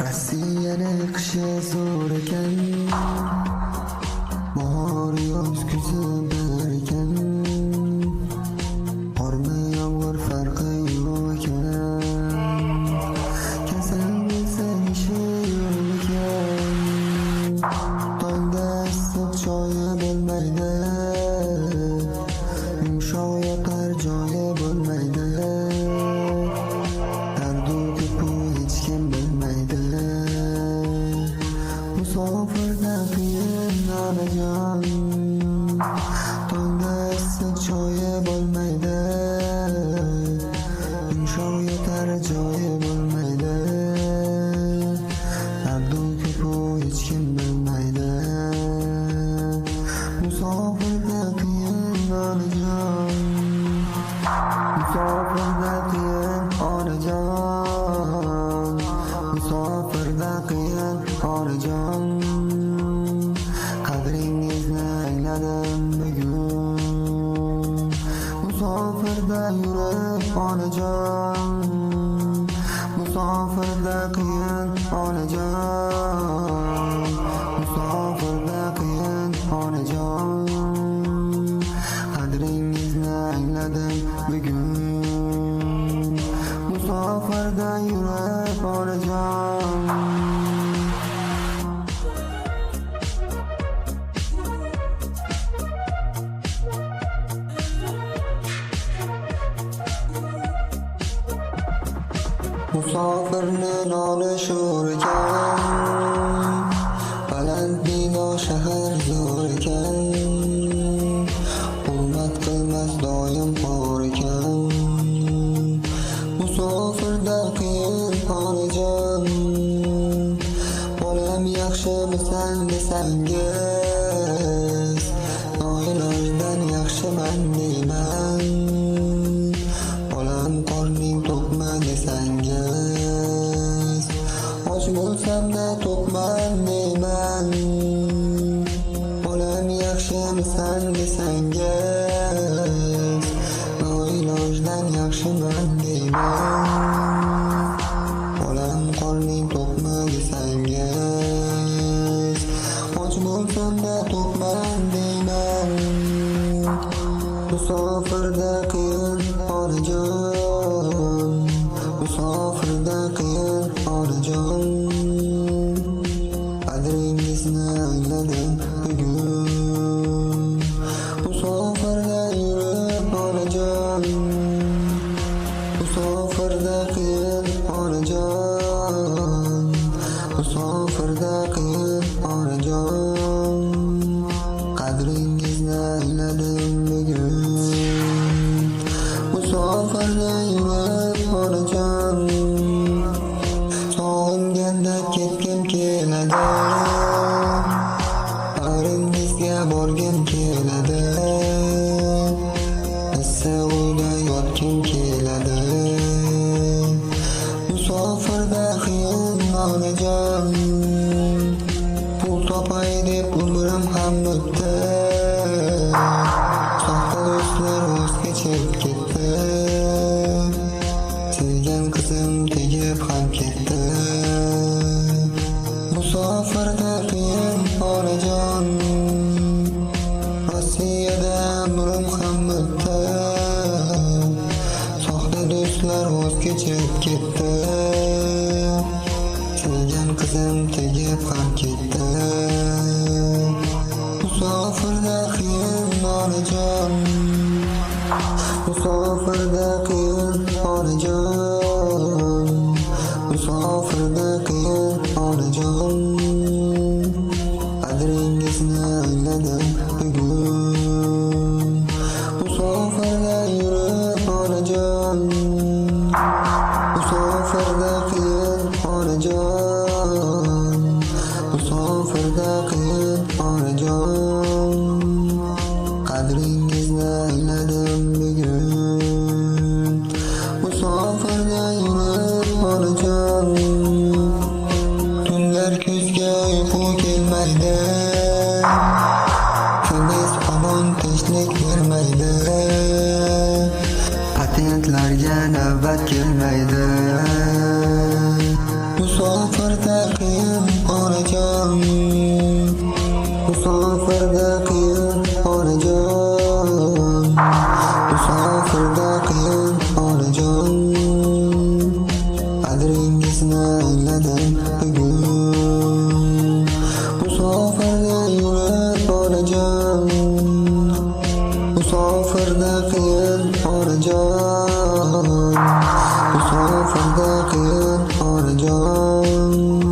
Rossiyaning qishi zo'r ekan, bahor yoz kuzi bir ekan, qormi yomg'ir farqi yo'q ekan, kasal bo'lsang ishi yo'q ekan, tongda issiq choyi bo'lmaydi, yumshoq yotar joyi bo'lmaydi, dardu ko'pu hech kim bilmaydi. Musofirda qiyin onajon, tongda issiq choyi bo'lmaydi, yumshoq yotar joyi bo'lmaydi, dardu ko'pu hech kim bilmaydi. Musofirda qiyin onajon, musofirda qiyin onajon, musofirda qiyin onajon, qadringizni angladim bugun. Musofirda yurib onajon, musofirda qiyin onajon, musofirda qiyin onajon, qadringizni angladim bugun. Musofirda yurib onajon. Musofirni noni sho'r ekan, baland bino shahar zo'r ekan, hurmat qilmas doim xor ekan. Musofirda qiyin onajon, bolam yaxshimisan desangiz, noilojdan yaxshiman deyman. Bolam qorning to'qma desangiz, och bo'lsam-da to'qman deyman. Bolam yaxshimisan desangiz, noilojdan yaxshiman deyman. Bolam qorning to'qma desangiz, och bo'lsam-da to'qman deyman. Musofirda qiyin onajon, musofirda qiyin onajon, qadringizni angladim bugun. Musofirda yurib onajon, musofirda qiyin onajon, musofirda qiyin onajon, qadringizni angladim bugun. Musofirda yurib onajon, sog'inganda ketgim keladi, bag'ringizga borgim keladi, issiq uyda yotgim keladi. Musofirda qiyin onajon, pul topay deb umrim ham o'tdi, soxta do'stlar voz kechib ketdi, sevgan qizim tegib ham ketdi. Musofirda qiyin onajon, Rossiyada umrim ham o'tdi, soxta do'stlar voz kechib ketdi, sevgan qizim tegib ham ketdi. Musofirda qiyin onajon, musofirda qiyin onajon, musofirda qiyin onajon, qadringizni angladim bugun. Musofirda yurib onajon, musofirda qiyin onajon, musofirda qiyin onajon, qadringizni angladim bugun. Musofirda yurib onajon. yo'llar borajon, musofirda qiyin orajon, musofirda qiyin orajon.